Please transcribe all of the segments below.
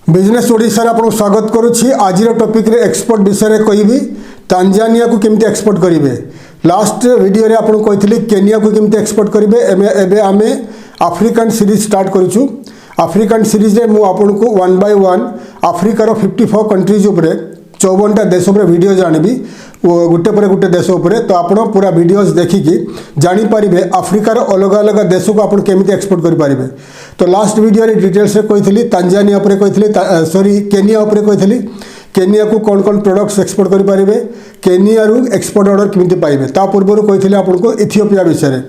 Business Odisha रे आपको स्वागत करुछि। आज टॉपिक रे एक्सपोर्ट विषय रे कहबी। तांजानिया को केमती एक्सपोर्ट करिवे। लास्ट वीडियो रे आपको कहथिली केनिया को केमती एक्सपोर्ट करिवे। एबे आमे अफ्रीकन सीरीज स्टार्ट करूछु। अफ्रीकन सीरीज रे मु आपनको 1 बाय 1 अफ्रीकार 54 कंट्रीज उपरे 54टा देश उपरे वीडियो जानबी गोटे पर गोटे देश उपरे। तो आप पूरा वीडियोस देखिकी जानी पारिबे अफ्रीकार अलग अलग देश को आप केमिति एक्सपोर्ट करि पारिबे। तो लास्ट वीडियो रे डिटेल्स रे कहिथली तांजानिया उपरे कहिथली, सॉरी केनिया उपरे कहिथली। केनिया को कौन कौन प्रोडक्ट्स एक्सपोर्ट करि पारिबे, केनिया रु एक्सपोर्ट ऑर्डर केमिति पाइबे। ता पूर्व कहिथली आपनको इथियोपिया विषय रे।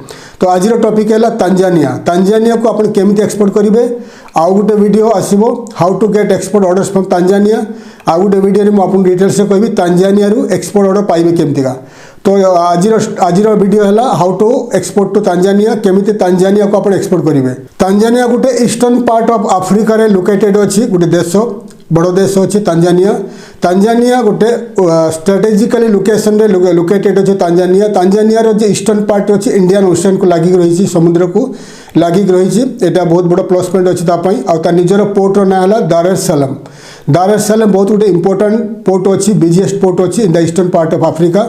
तो आज टॉपिक है तांजानिया। तांजानिया को आप केमिति एक्सपोर्ट करिवे। आउ गोटे वीडियो आसीबो how to get export orders from Tanzania. आउ गोटे वीडियो रे मु आपन डिटेल्स से कहबी तांजानिया रु एक्सपोर्ट ऑर्डर पाइबे केमितिका। तो आज वीडियो है how to export to Tanzania, केमिति तांजानिया को आप एक्सपोर्ट करिवे। तांजानिया गोटे ईस्टर्न पार्ट ऑफ अफ्रीका रे लोकेटेड अछि, गोटे देश बड़ देश अच्छी तांजानिया। तांजानिया गोटे स्ट्रेटेजिकली लोकेशन रे लोकेटेड अच्छे तांजानिया। तांजानिया रो जे ईस्टर्न पार्ट अच्छी इंडियन ओशन को लागिक रही, समुद्र को लागिक रही। एटा बहुत बड़ प्लस पॉइंट अच्छी तापाई। आ ता निजर पोर्ट रो ना हला दार एस सलाम। दार एस सलाम बहुत गोटे इंपोर्टेंट पोर्ट अच्छी, बिजीएस्ट पोर्ट अच्छी in the eastern part of Africa.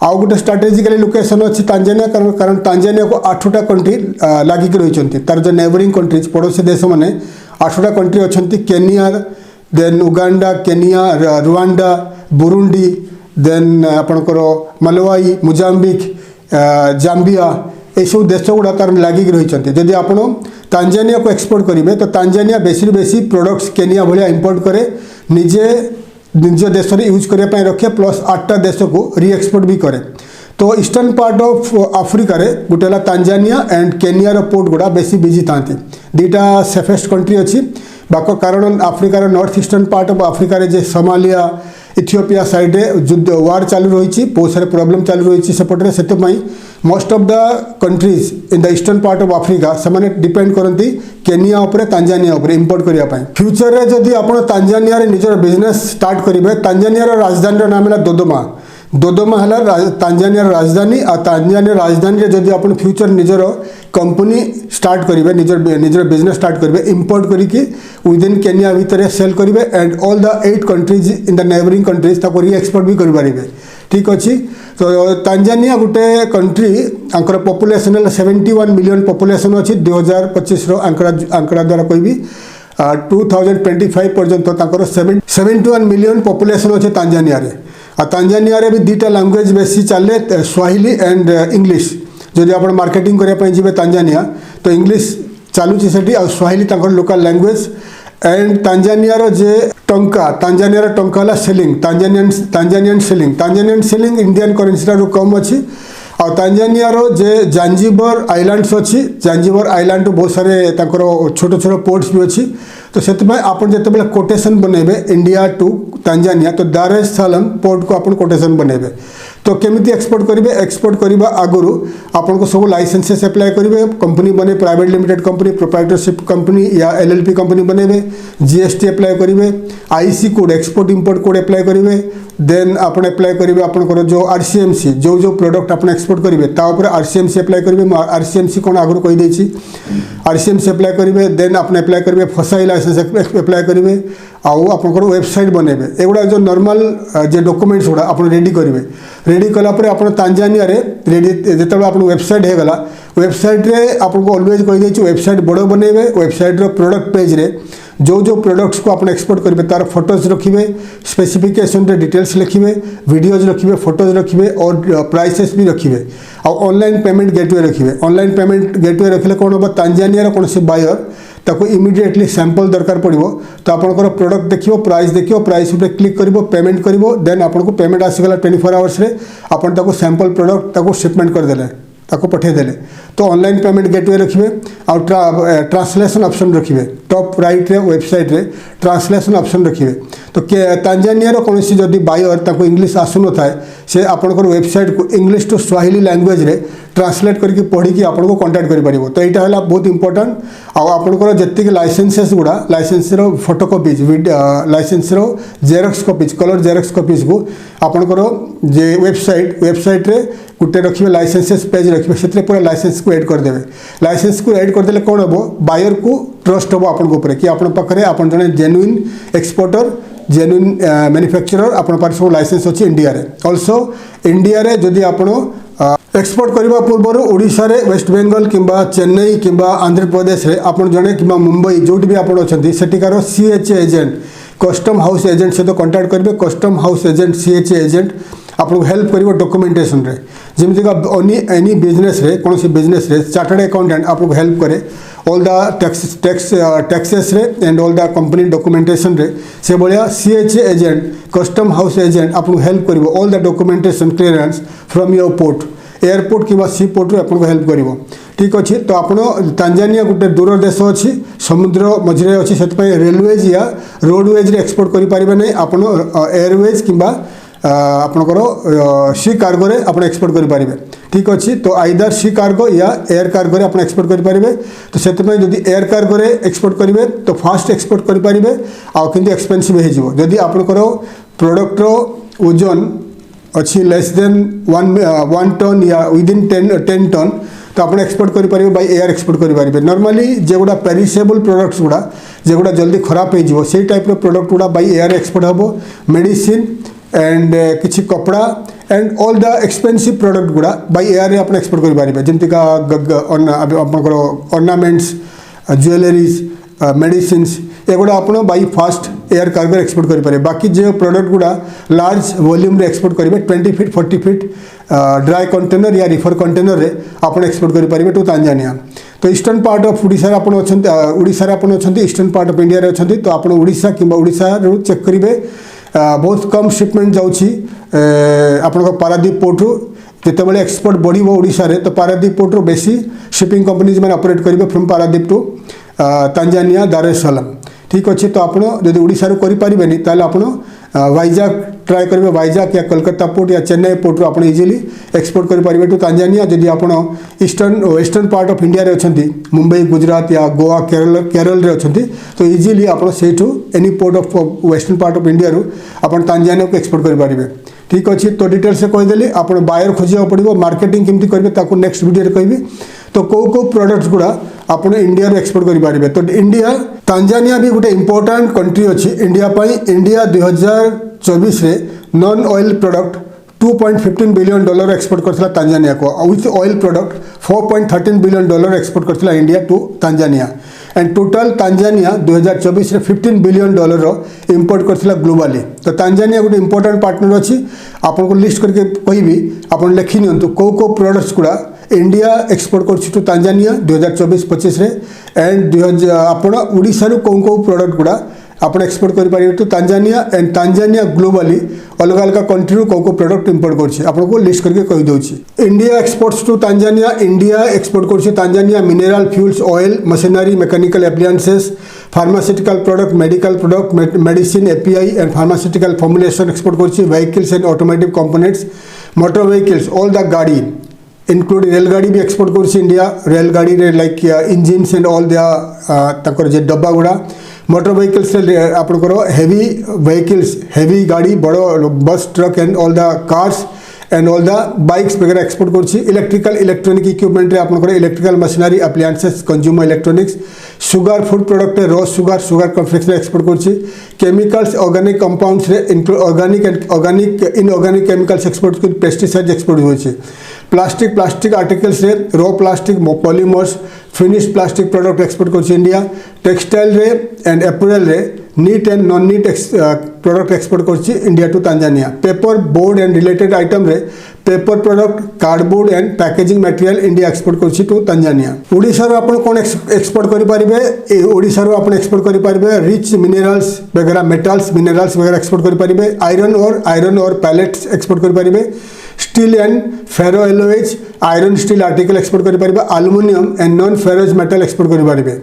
आउ गोटे स्ट्रेटेजिकली लोकेशन अच्छी तांजानिया, कारण तांजानिया को 8टा कंट्री लागिक रही। तार जो नेबरिंग कंट्रीज पड़ोसी देश माने 8टा कंट्री अच्छी। Kenya, then Uganda, Kenya, Rwanda, Burundi, then आपणकर मलवाई, मोजाम्बिक, जाम्बिया, यू देश गुड़ा तार लागिक रही। जदि आप तांजानिया को एक्सपोर्ट करेंगे तो तांजानिया बेसी प्रोडक्ट्स केनिया भाया इंपोर्ट करे, निजे निज देश में यूज करने रखे, प्लस 8टा देश को रीएक्सपोर्ट भी करे। तो ईस्टर्न पार्ट ऑफ अफ्रीका रे गोटे तांजानिया एंड केनिया रो पोर्ट गुड़ा बेसी बिजी था। दुईटा सेफेस्ट कंट्री अच्छी बाको, कारण अफ्रीकार north eastern part of Africa रे जे सोमालिया, इथियोपिया साइड युद्ध वार चालू रही, बहुत सारे प्रॉब्लम चालू रही सेपटे। से most of the countries in the eastern part of Africa से डिपेंड करती केनिया उपरे, तांजानिया उपरे इंपोर्ट करने। फ्यूचर रे जदि आप तांजानिया रे निजर बिजनेस स्टार्ट करेंगे, तांजानिया राजधानी नाम है दोदोमा। दोदोमा है तांजानिया राजधानी। आ तांजानिया राजधानी रे जदि आप फ्यूचर निजर कंपनी स्टार्ट करेंगे, निजर बिजनेस स्टार्ट करेंगे, इंपोर्ट करके विदिन केनिया भितर सेल करेंगे and all the 8 countries in the neighbouring countries ताको रीएक्सपोर्ट भी करेंगे। ठीक अच्छी। तो तांजानिया गोटे कंट्री, आंकर पॉपुलेशन है 71 मिलियन पॉपुलेशन अच्छी। 2025 आंकड़ा द्वारा कहबी 2025 पर्यंत 71 मिलियन पॉपुलेशन अच्छे तांजानिया रे। आ तांजानिया रे भी 2टा लैंग्वेज बेसी चले, स्वाहिली एंड इंग्लिश। जदि आप मार्केटिंग करने जीवे तांजानिया तो इंग्लिश चलुची सेठी, आ स्वाहिली तांकर लोकल लैंग्वेज। एंड तांजानिया रो जे टंका, तांजानिया रो टंका हला shilling, Tanzanian shilling. Tanzanian shilling Indian currency रो कम अच्छी। और तांजानिया रो जे जांजिबर आइलैंड्स अच्छी, जांजिबर आइलैंड बहुत सारे तांकर छोट छोट पोर्ट्स भी अच्छी। तो से आप जिते कोटेशन बनइबे इंडिया टू तांजानिया, तो दार एस सलाम पोर्ट को आप कोटेशन बनइबे। तो केमिति एक्सपोर्ट करेंगे, एक्सपोर्ट करने आगु आपको सब लाइसेंसेस अप्लाई करेंगे, कंपनी बने, private limited company, proprietorship company या एलएलपी कंपनी बनेबे, जीएसटी अप्लाई करेंगे, IC code export import code apply करेंगे। देन आप अप्लाई करेंगे आपंकर जो आरसीएमसी, जो प्रोडक्ट आप एक्सपोर्ट करेंगे तापर आरसीएमसी अप्लाई करेंगे। आरसीएमसी कौन आगु कहीदे, आरसीएमसी अप्लाई करेंगे। देन आप अप्लाई करेंगे फसाई लाइसेंस अप्लाई करेंगे। आउ आपंकर वेबसाइट बनेबे। एगुड़ा जो नॉर्मल जे डॉक्यूमेंट्स गुड़ा आप रेडी करेंगे। रेडी कलापर आप तांजानिया रे रेडी जो आप वेबसाइट होगला, वेबसाइट रे आपको ऑलवेज कहीदे वेबसाइट बड़ बनइबे। वेबसाइट रो प्रोडक्ट पेज रे जो प्रोडक्ट्स को आप एक्सपोर्ट करेंगे तार फोटोज रखिए, स्पेसिफिकेशन रे डिटेल्स लिखिए, वीडियोज रखिए, फोटोज रखिए और प्राइसेस भी रखिए। और ऑनलाइन पेमेंट गेटवे रखिए। ऑनलाइन पेमेंट गेटवे रखिले कौन हम, तांजानिया कौन से बायर ताको इमिडिएटली सैंपल दरकार पड़ो। तो आपंकर प्रोडक्ट देखिए, प्राइस देखिए, प्राइस उपर क्लिक करिवो, पेमेंट करिवो। देन आपको पेमेंट आसीगला 24 आवर्स रे आपन ताको सैंपल प्रोडक्ट ताको शिपमेंट करदेले, ताको पठेदेले। तो ऑनलाइन पेमेंट गेटवे रखिए और ट्रांसलेशन ऑप्शन रखिए। टॉप राइट रे वेबसाइट रे ट्रांसलेशन ऑप्शन रखिए। तो तांजानिया कौन सी जदि बायर ताको इंग्लिश आसु न थाए, से आपंकर वेबसाइट को इंग्लिश टू स्वाहिली लैंग्वेज रे ट्रांसलेट करके पढ़ी आपको कांटेक्ट कर पारिबो। तो यहाँ है बहुत इंपोर्टेंट। आपंकर जी लाइसेंसेस गुड़ा, license photocopies, license xerox copies, colour xerox copies को आपंकर जे वेबसाइट रे गोटे रखिए, लाइसेंसेस पेज रखिए, से पूरा लाइसेंस को ऐड करदे। लाइसेंस को ऐड करदे कौन हम, बायर को ट्रस्ट हम आपन ऊपर कि आपन पाखरे आपन जने जेन्युइन एक्सपोर्टर जेन्युइन मैन्युफैक्चरर आपन पास सब लाइसेंस अछि इंडिया रे आल्सो इंडिया रे जदि आपन एक्सपोर्ट करबा पूर्व ओडिशा रे वेस्ट बेंगल किंबा चेन्नई किंबा आंध्र प्रदेश रे आपन जने किंबा मुंबई जोटी भी आपन अछंती सेटिकार CHA agent custom house agent से तो कांटेक्ट करेंगे custom house agent CHA agent आपको हेल्प करिवो डॉक्यूमेंटेशन रे जेमति का एनी बिजनेस रे कौन सी बिजनेस रे चार्टर्ड अकाउंटेंट आपको हेल्प करे ऑल द टैक्सेस रे and all the company documentation रे से बलिया CHA agent custom house agent आपको हेल्प करिवो all the documentation clearance from your port airport कि सी पोर्ट रे आपको हेल्प करिवो ठीक अच्छे तो आपण तांजानिया गोटे दूर देश अच्छी समुद्र मझे अच्छी से रेलवेज या रोडवेज रे एक्सपोर्ट करि परिबे नै आपण एयरवेज किंबा आपनकर सी कार्गो रे आपण एक्सपोर्ट करि परिबे ठीक अच्छे तो आइदर सी कार्गो या एयर कार्गो रे आपण एक्सपोर्ट करि परिबे तो सेते जदि एयर कार्गो रे एक्सपोर्ट करिवे तो फास्ट एक्सपोर्ट करि परिबे आ किंतु एक्सपेंसिव हे जिवो जदि आपनकर प्रोडक्ट रो ओजन अच्छी लेस देन 1 टन या विदिन 10 टन तो आप एक्सपोर्ट करेंगे बाय एयर एक्सपोर्ट करेंगे नॉर्मली जो गुड़ा पेरिसेबल प्रोडक्ट्स गुड़ा जो गुड़ा जल्दी खराब हो से टाइप प्रोडक्ट गुड़ा बाय एयर एक्सपोर्ट हम मेडिसिन एंड किसी कपड़ा and all the expensive product गुड़ा बाय एयर रे आप एक्सपोर्ट करेंगे जमती का ऑर्नामेंट्स ज्वेलरीज मेडिसिन्स एगुड़ा आप by fast air cargo export करेंगे बाकी जो प्रोडक्ट गुड़ा लार्ज वॉल्यूम रे एक्सपोर्ट करेंगे 20 फीट 40 फीट ड्राई कंटेनर या रिफर कंटेनर रे आप एक्सपोर्ट करेंगे टू तांजानिया तो eastern part of Odisha Odisha अच्छा ईस्टर्न पार्ट ऑफ इंडिया अच्छे तो आप ओडिशा कि ओडिशा चेक करेंगे बहुत कम शिपमेंट जाऊँगी आप पारादीप पोर्ट रु जितेबाला एक्सपोर्ट बढ़ो ओडिशा रे तो पारादीप पोर्ट रु बेसी शिपिंग कंपनीज मैंने ऑपरेट करेंगे फ्रॉम पारादीप टू तांजानिया दार एस सलाम ठीक अच्छे तो आप जब ओडिशा करें ताल आप वाइजाग ट्राए करेंगे वाइजाग या कोलकाता पोर्ट या चेन्नई पोर्ट आप इजिली एक्सपोर्ट करेंगे टू तांजानिया जदि आप eastern western part of India रे अच्छी मुंबई गुजरात या गोवा केरल रे अच्छी तो इजिली आप any port of western part of India रू आप तांजानिया को एक्सपोर्ट करेंगे ठीक अच्छे तो डिटेल से कहीदेली आप बायर खोजा पड़ो मार्केटिंग केमती करेंगे नेक्स्ट वीडियो कहि तो कौ प्रोडक्ट्स गुड़ा आप इंडिया एक्सपोर्ट करेंगे तो इंडिया तांजानिया भी गोटे इंपोर्टाट कंट्री अच्छी इंडिया इंडिया 2024 रे non oil product $2.15 billion export करथिला तांजानिया को with oil product $4.13 billion export करथिला India to Tanzania and total Tanzania 2024 रे $15 बिलियन इंपोर्ट करथिला ग्लोबली तो तांजानिया गोटे इंपोर्टाट पार्टनर अच्छी आपको लिस्ट करके कहि आप लिखि नियंतु को प्रोडक्ट्स गुड़ा इंडिया एक्सपोर्ट कर टू तांजानिया 2024-25 रे एंड आप ओडिशा रू कौ प्रोडक्ट गुड़ा आप एक्सपोर्ट करेंगे to Tanzania and Tanzania globally अलग अलग कंट्री कौ प्रोडक्ट इंपोर्ट कर लिस्ट करके कहीदे India exports to Tanzania India export कर Tanzania mineral fuels oil machinery mechanical appliances pharmaceutical product medical product medicine API and pharmaceutical formulation export कर vehicles and automotive components motor vehicles all the गाड़ी include रेलगाड़ी भी export कर India रेलगाड़ी रे like engines and all the डब्बा गुड़ा motor vehicles आपंकर हेवी व्हीकल्स हेवी गाड़ी बड़ bus truck and all the cars and all the bikes वगैरह एक्सपोर्ट कर इलेक्ट्रिकल इक्विपमेंट रे आपंकर electrical machinery appliances consumer electronics sugar food product raw sugar cornflakes export कर केमिकल्स ऑर्गेनिक कंपाउंड्स रे organic and inorganic chemicals export कर pesticides export होइछे plastic articles रे raw plastic polymers finish plastic product export कर India textile रे and apparel रे knit and non NEET product export कर India to Tanzania paper board and related item रे paper product cardboard and packaging material India export कर to Tanzania Odisha रो आपण कोन export करि परिबे ओडिशा रो आपण एक्सपोर्ट करि परिबे रिच मिनरल्स वगैरह मेटल्स मिनरल्स वगैरह एक्सपोर्ट करि परिबे आयरन और पैलेट्स एक्सपोर्ट करि परिबे steel and ferro alloys iron steel article export करेंगे aluminium and non ferrous metal export करेंगे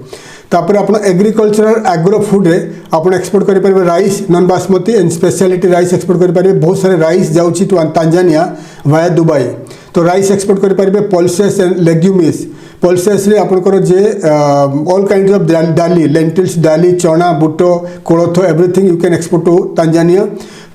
तापर आप एग्रीकल्चरल एग्रो फूड रे आप एक्सपोर्ट करेंगे rice non basmati and speciality rice export करेंगे बहुत सारे राइस जाऊँगी टू तांजानिया वाया दुबई तो राइस एक्सपोर्ट करेंगे पल्सेस एंड लेग्यूमिस पल्सेस रे आपनकर जे ऑल काइंड ऑफ डाली लेंटिल्स डाली चना बुटो कोलथ everything you can export to Tanzania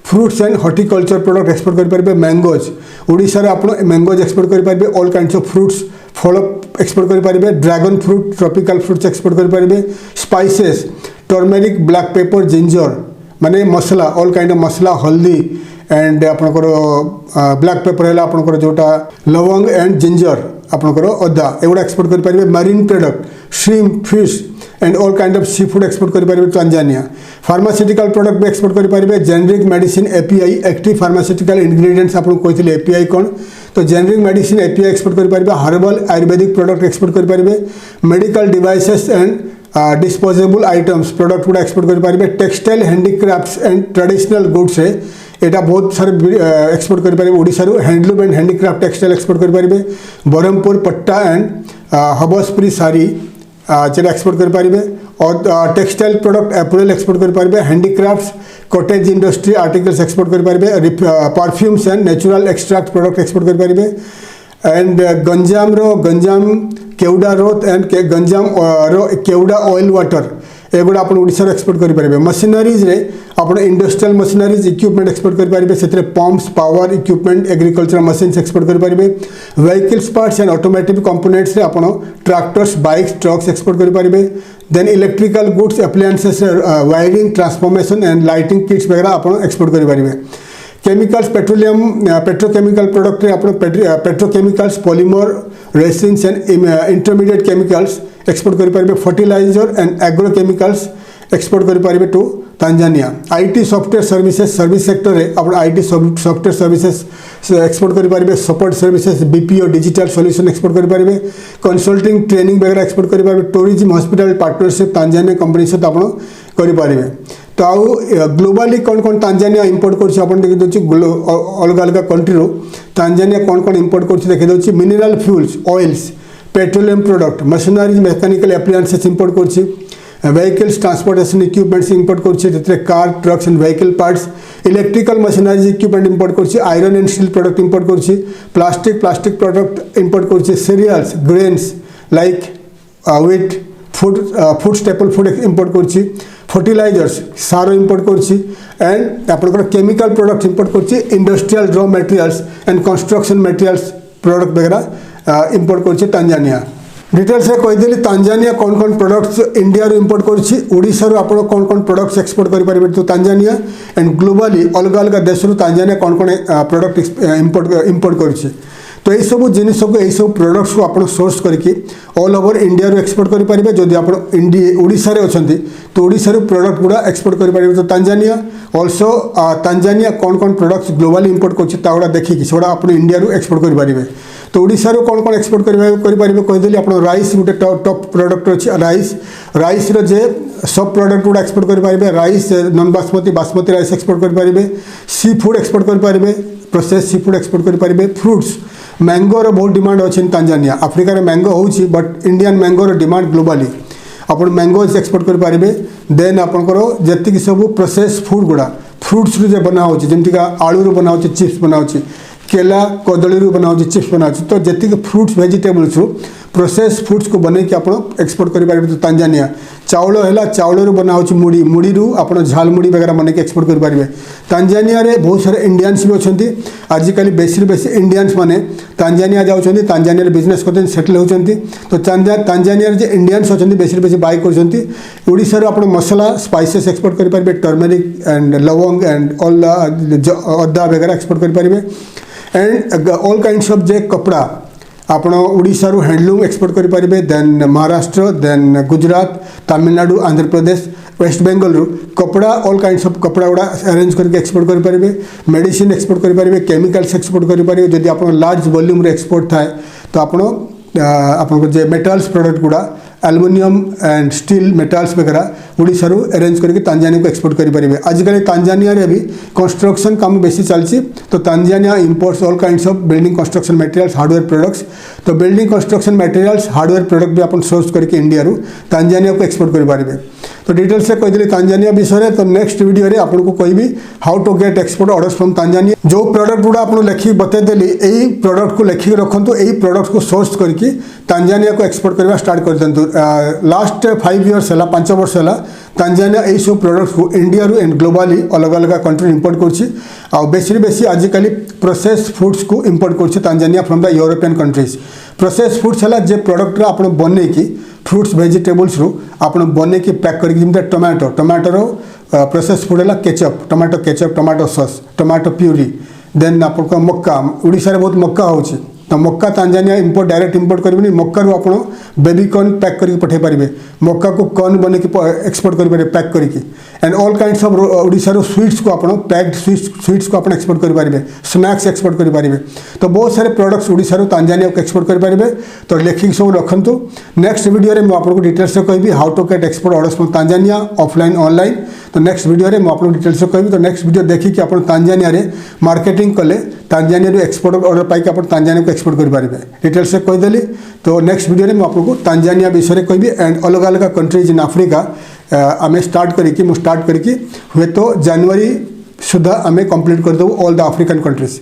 fruits and horticulture product export करेंगे मैंगोज ओडिशा रे आप मैंगोज एक्सपोर्ट करेंगे ऑल काइंड्स ऑफ फ्रूट्स फल एक्सपोर्ट करेंगे, dragon fruit tropical fruits export करेंगे, spices turmeric black pepper ginger माने मसला ऑल काइंड ऑफ मसला हल्दी एंड आपनकर ब्लैक पेपर है आपनकर जोटा लवंग एंड जिंजर आपनकर अदा एगुड़ा एक्सपोर्ट कर पारे, marine product shrimp fish and all kind of seafood export कर पारे तांजानिया। फार्मास्यूटिकल प्रोडक्ट भी एक्सपोर्ट कर पारे, generic medicine API active pharmaceutical ingredients आपको कहते एपीआई कौन तो जेनेरिक मेडिसिन एपीआई एक्सपोर्ट कर पारे, हर्बल आयुर्वेदिक प्रोडक्ट एक्सपोर्ट कर पारे, medical devices and disposable items product गुड़ा एक्सपोर्ट कर पारे, textile handicrafts and traditional goods है यहाँ बहुत सारे एक्सपोर्ट कर पारे, Odisha handloom and handicraft textile export कर पारे, ब्रह्मपुर पट्टा एंड हबसपुरी साड़ी जेटा एक्सपोर्ट कर पारे, और टेक्सटाइल प्रोडक्ट एपरल एक्सपोर्ट कर पारे, handicrafts cottage industry articles export कर पारे, perfumes and natural extract product export कर पारे, and Ganjam kewra Roth and Ganjam kewra oil water एगुड़ा आप ओडिशा एक्सपोर्ट करेंगे। मशीनरीज रे आप इंडस्ट्रियल मशीनरीज इक्विपमेंट एक्सपोर्ट करेंगे, से pumps power equipment agriculture machines export करेंगे, vehicles parts and automatic components रे आप ट्रैक्टर्स बाइक्स ट्रक्स एक्सपोर्ट करेंगे, then electrical goods appliances wiring transformation and lighting kits वगैरह आप एक्सपोर्ट करेंगे। केमिकल्स पेट्रोलियम पेट्रोकेमिकल प्रोडक्ट रे आप petrochemicals polymer resins and intermediate chemicals export करेंगे, फर्टिलाइजर एंड एग्रोकेमिकल्स एक्सपोर्ट करेंगे to Tanzania. IT software services service sector रे आप IT software services export करेंगे, support services BPO digital solution export करेंगे, consulting training वगैरह export करेंगे, tourism hospital partnership Tanzania company सहित आप करेंगे। तो आउ ग्लोबाली कौन कौन तांजानिया इंपोर्ट कर देखी अलग अलग कंट्री तांजानिया कौन कौन इंपोर्ट कर देखी mineral fuels oils petroleum product machineries mechanical appliances import कर व्हीकल्स ट्रांसपोर्टेशन इक्विपमेंट्स इंपोर्ट कर car trucks and vehicle parts electrical machineries equipment import कर iron and steel product import कर प्लास्टिक प्रोडक्ट इंपोर्ट कर cereals grains like wheat food staple food import कर fertilisers सार import कर and आप chemical product import कर industrial raw materials and construction materials product वगैरह import कर तांजानिया। डिटेल्स कहीदेली तांजानिया कौन कौन प्रोडक्ट्स इंडिया इंपोर्ट कर आप कौन कौन प्रोडक्ट्स एक्सपोर्ट करेंगे तो तांजानिया एंड ग्लोबाली अलग अलग देश तांजानिया कौन कौन प्रोडक्ट इंपोर्ट कर तो यही सब जिनिस को यही सब प्रोडक्ट्स को आप सोर्स करके ऑल ओवर इंडिया एक्सपोर्ट करेंगे। जदि आप ओडिशा रे अछंती तो ओडिशा रू प्रोडक्ट गुड़ा एक्सपोर्ट करेंगे तो तांजानिया ऑल्सो तांजानिया कौन कौन प्रोडक्ट्स ग्लोबाली इंपोर्ट कर देखिए से आप इंडिया एक्सपोर्ट करेंगे। तो ओडिशा रू कौन कौन एक्सपोर्ट करेंगे कहीदेली आप राइस गोटे टॉप प्रोडक्ट अच्छी राइस जे सब प्रोडक्ट गुड़ा एक्सपोर्ट करेंगे, rice non basmati rice export करेंगे, सी फूड एक्सपोर्ट करेंगे, प्रोसेस सी फूड एक्सपोर्ट करेंगे, फ्रूट्स मैंगोर बहुत डिमांड अच्छी तांजानिया आफ्रिका रे मैंगो होची बट इंडियन मैंगोर डिमांड ग्लोबाली आप मैंगोज एक्सपोर्ट करेंगे। देन आपंकर जी सब प्रोसेस फूड गुड़ा फ्रुट्स रू बना हो जमीका आलू बना हो चिप्स बना हो केला कदली बना हो चिप्स बना हो तो जी फ्रुट्स वेजिटेबल्स प्रोसेस फूड्स को बन के आप एक्सपोर्ट करेंगे तो तांजानिया। चाउल है चाउल बना हो मुड़ी मुड़ी रू आप झाल मुड़ी वगैरह बन के एक्सपोर्ट करेंगे। तांजानिया रे बहुत सारे इंडियंस भी अच्छा आजिकल बेसी बेसी इंडियंस माने तांजानिया जाऊँच तांजानिया बिजनेस करते सेटल होती तो तांजानिया जे इंडियंस अच्छा बेसी बेसी बाय कर आप मसला स्पाइसेस एक्सपोर्ट करेंगे, टर्मेरिक एंड लवंग एंड ऑल अदा वगैरह एक्सपोर्ट करेंगे एंड ऑल काइंड्स ऑफ जे कपड़ा आप ओडिशा रू हैंडलूम एक्सपोर्ट करेंगे। Then Maharashtra then Gujarat Tamil Nadu Andhra Pradesh waste Bengal रू कपड़ा ऑल काइंड्स ऑफ कपड़ा गुड़ा अरेंज करके एक्सपोर्ट करेंगे, मेडिसिन एक्सपोर्ट करेंगे, केमिकल्स एक्सपोर्ट करेंगे। जदि आप लार्ज वॉल्यूम रे एक्सपोर्ट थाए तो आप मेटाल्स प्रोडक्ट गुड़ा एल्युमिनियम एंड स्टील मेटाल्स वगैरह ओडिशा रू अरेंज करके तांजानिया को एक्सपोर्ट करेंगे। आजिकल तांजानिया रे भी कंस्ट्रक्शन काम बेसी चलती तो Tanzania imports all kinds of building construction materials hardware products तो building construction materials hardware product भी आप सोर्स करके इंडिया रू तांजानिया को एक्सपोर्ट करेंगे। तो डिटेल्स से कहीदेली तांजानिया विषय तो नेक्स्ट वीडियो रे आपको कहबी how to get export orders from Tanzania. जो प्रोडक्ट गुड़ा आप लिखिक बतईदेली यही प्रोडक्ट को लिखिक रखु यही प्रोडक्ट को सोर्स करके तांजानिया को एक्सपोर्ट करवा स्टार्ट कर दिंतु। लास्ट 5 years है 5 वर्ष है तांजानिया यही सब प्रोडक्ट्स को इंडिया रू एंड ग्लोबाली अलग अलग कंट्री इंपोर्ट कर बेसी आजिकल प्रोसेस फूड्स को इंपोर्ट कर Tanzania from the European countries. Process foods है जे प्रोडक्ट आप बन की फ्रुट्स भेजिटेबल्स रू आप बन की पैक कर टमाटो टमाटोर प्रोसेस फूड है ketchup tomato sauce tomato puree then आप मक्का ओडिशा रे बहुत मक्का होची तो मक्का तांजानिया इंपोर्ट डायरेक्ट इंपोर्ट करेंगे मक्का रू आप बेबी कॉर्न पैक करके पठे पारे मक्का को कॉर्न बन के एक्सपोर्ट करेंगे पैक करके and all kinds of Odisha रो स्वीट्स को आप पैक्ड स्वीट्स को आप एक्सपोर्ट करेंगे स्नैक्स एक्सपोर्ट करेंगे तो बहुत सारे प्रोडक्ट्स ओडिशा रो तांजानिया को एक्सपोर्ट करेंगे तो लेखिक सब रखु नेक्स्ट वीडियो में आपको डिटेल्स कहि how to get export orders from Tanzania offline online तो नेक्स्ट वीडियो में आपको डिटेल्स कहि तो नेक्स्ट वीडियो देखिए आप तांजानिया रे मार्केटिंग कले तांजानिया एक्सपोर्ट ऑर्डर पाई आप तांजानिया को एक्सपोर्ट करेंगे डिटेल्स से कहीदेली तो नेक्स्ट वीडियो में आपको तांजानिया विषय कहि एंड अलग अलग कंट्रीज इन आफ्रिका आम स्टार्ट करके हुए तो जनवरी सुधा आम कंप्लीट करदेव ऑल द आफ्रिकन कंट्रीज।